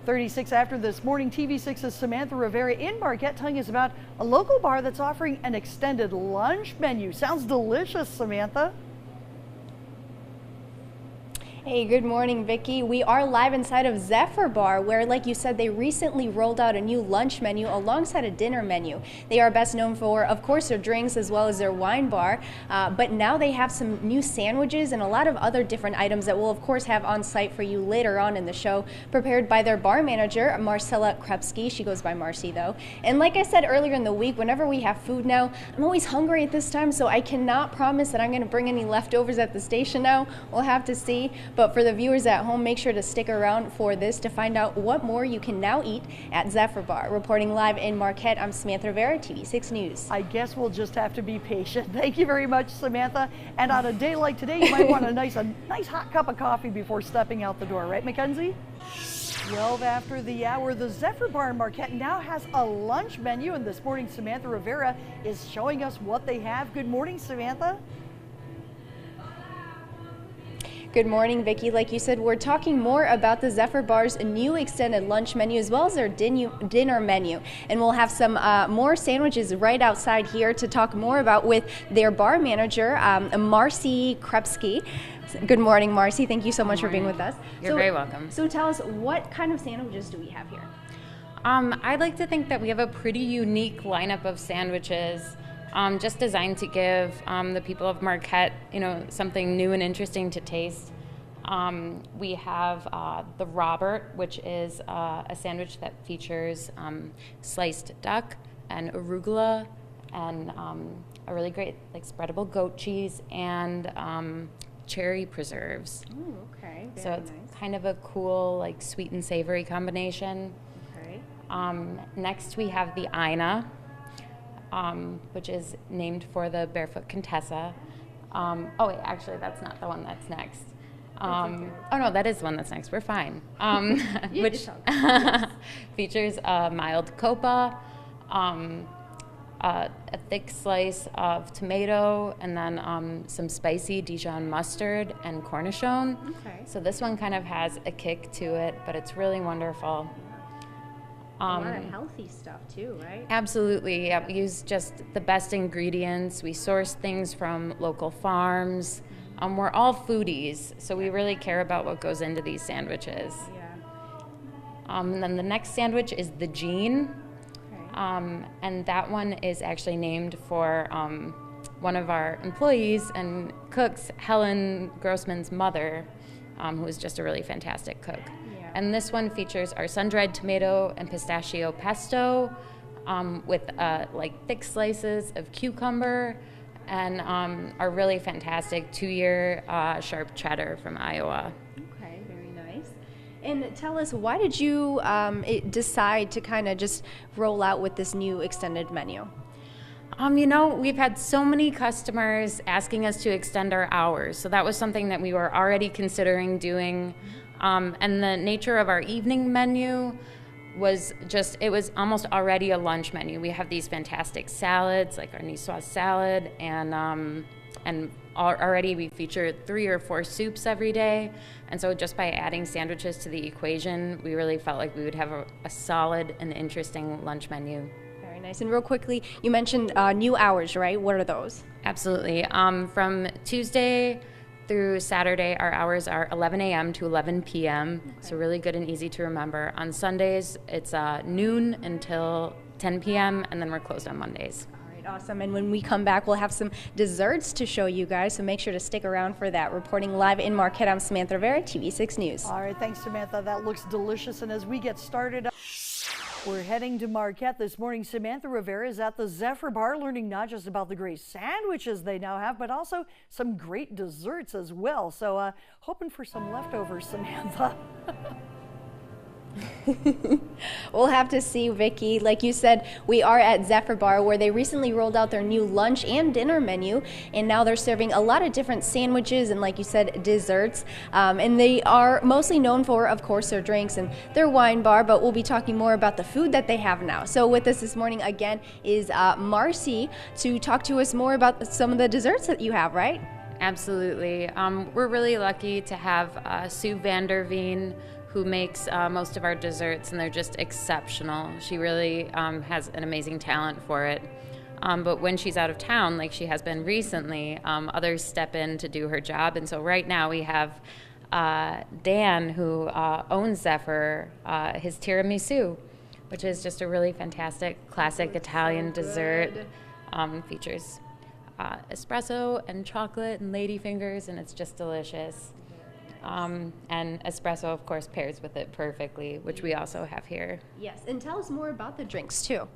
36 after this morning, TV6's Samantha Rivera in Marquette telling us about a local bar that's offering an extended lunch menu. Sounds delicious, Samantha. Hey, good morning, Vicki. We are live inside of Zephyr Bar, where, like you said, they recently rolled out a new lunch menu alongside a dinner menu. They are best known for, of course, their drinks as well as their wine bar, but now they have some new sandwiches and a lot of other different items that we'll, of course, have on site for you later on in the show, prepared by their bar manager, MARCELA KRUPSKI. She goes by Marcy, though. And like I said earlier in the week, whenever we have food now, I'm always hungry at this time, so I cannot promise that I'm going to bring any leftovers at the station now. We'll have to see. But for the viewers at home, make sure to stick around for this to find out what more you can now eat at Zephyr Bar. Reporting live in Marquette, I'm Samantha Rivera, TV6 News. I guess we'll just have to be patient. Thank you very much, Samantha. And on a day like today, you might want a nice hot cup of coffee before stepping out the door, right, Mackenzie? 12 after the hour, the Zephyr Bar in Marquette now has a lunch menu, and this morning Samantha Rivera is showing us what they have. Good morning, Samantha. Good morning, Vicki. Like you said, we're talking more about the Zephyr Bar's new extended lunch menu as well as their dinner menu. And we'll have some more sandwiches right outside here to talk more about with their bar manager, Marcy KRUPSKI. Good morning, Marcy. Thank you so much for being with us. You're very welcome. So tell us, what kind of sandwiches do we have here? I'd like to think that we have a pretty unique lineup of sandwiches. Just designed to give the people of Marquette, something new and interesting to taste. We have the Robert, which is a sandwich that features sliced duck and arugula and a really great spreadable goat cheese and cherry preserves. Oh, okay. Very so it's nice. kind of a cool sweet and savory combination. Okay. Next we have the Ina. Which is named for the Barefoot Contessa. Oh wait, actually that's not the one that's next. Oh no, that is the one that's next. We're fine. Which features a mild copa, a thick slice of tomato, and then some spicy Dijon mustard and cornichon. Okay. So this one kind of has a kick to it, but it's really wonderful. A lot of healthy stuff too, right? Absolutely. Yeah, we use just the best ingredients. We source things from local farms. We're all foodies, so we really care about what goes into these sandwiches. Yeah. And then the next sandwich is the Jean. Okay. And that one is actually named for one of our employees and cooks, Helen Grossman's mother, who is just a really fantastic cook. And this one features our sun-dried tomato and pistachio pesto with thick slices of cucumber and our really fantastic 2-year sharp cheddar from Iowa. Okay, very nice. And tell us, why did you decide to kind of just roll out with this new extended menu? We've had so many customers asking us to extend our hours, so that was something that we were already considering doing. And the nature of our evening menu was it was almost already a lunch menu. We have these fantastic salads, like our niçoise salad, and already we feature 3 or 4 soups every day. And so just by adding sandwiches to the equation, we really felt like we would have a solid and interesting lunch menu. Very nice. And real quickly, you mentioned new hours, right? What are those? Absolutely. From Tuesday through Saturday, our hours are 11 a.m. to 11 p.m., so really good and easy to remember. On Sundays, it's noon until 10 p.m., and then we're closed on Mondays. All right, awesome. And when we come back, we'll have some desserts to show you guys, so make sure to stick around for that. Reporting live in Marquette, I'm Samantha Rivera, TV6 News. All right, thanks, Samantha. That looks delicious. And as we get started, we're heading to Marquette this morning. Samantha Rivera is at the Zephyr Bar, learning not just about the great sandwiches they now have, but also some great desserts as well. So hoping for some leftovers, Samantha. We'll have to see, Vicki. Like you said, we are at Zephyr Bar, where they recently rolled out their new lunch and dinner menu, and now they're serving a lot of different sandwiches and, like you said, desserts. And they are mostly known for, of course, their drinks and their wine bar, but we'll be talking more about the food that they have now. So with us this morning, again, is Marcy to talk to us more about some of the desserts that you have, right? Absolutely. We're really lucky to have Sue Vanderveen, who makes most of our desserts, and they're just exceptional. She really has an amazing talent for it. But when she's out of town, like she has been recently, others step in to do her job. And so right now we have Dan, who owns Zephyr, his tiramisu, which is just a really fantastic classic Italian dessert. Features espresso and chocolate and ladyfingers, and it's just delicious. And espresso, of course, pairs with it perfectly, which we also have here. Yes, and tell us more about the drinks too.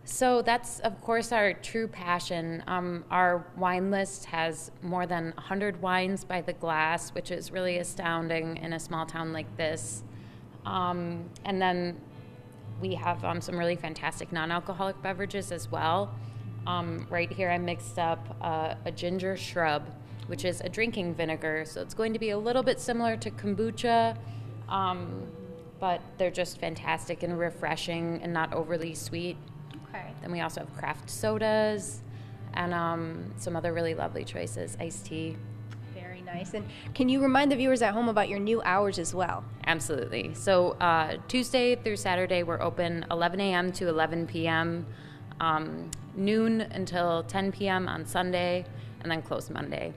So that's, of course, our true passion. Our wine list has more than 100 wines by the glass, which is really astounding in a small town like this. And then we have some really fantastic non-alcoholic beverages as well. Right here I mixed up a ginger shrub, which is a drinking vinegar. So it's going to be a little bit similar to kombucha, but they're just fantastic and refreshing and not overly sweet. Okay. Then we also have craft sodas and some other really lovely choices, iced tea. Very nice. And can you remind the viewers at home about your new hours as well? Absolutely. So Tuesday through Saturday, we're open 11 a.m. to 11 p.m., noon until 10 p.m. on Sunday, and then close Monday.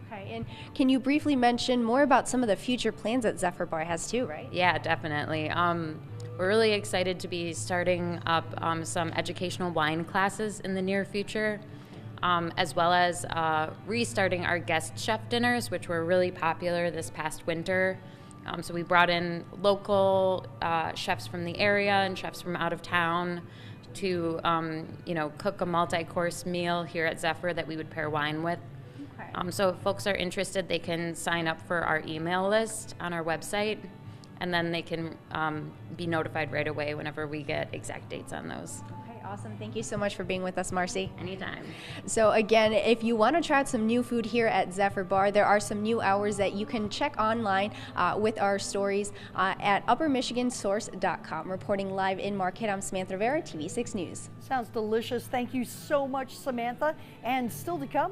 Okay. And can you briefly mention more about some of the future plans that Zephyr Bar has too, right? Yeah, definitely. We're really excited to be starting up some educational wine classes in the near future, as well as restarting our guest chef dinners, which were really popular this past winter. So we brought in local chefs from the area and chefs from out of town to cook a multi-course meal here at Zephyr that we would pair wine with. Okay. So if folks are interested, they can sign up for our email list on our website, and then they can be notified right away whenever we get exact dates on those. Okay, awesome. Thank you so much for being with us, Marcy. Anytime. So again, if you want to try out some new food here at Zephyr Bar, there are some new hours that you can check online with our stories at uppermichigansource.com. Reporting live in Marquette, I'm Samantha Rivera, TV6 News. Sounds delicious. Thank you so much, Samantha. And still to come,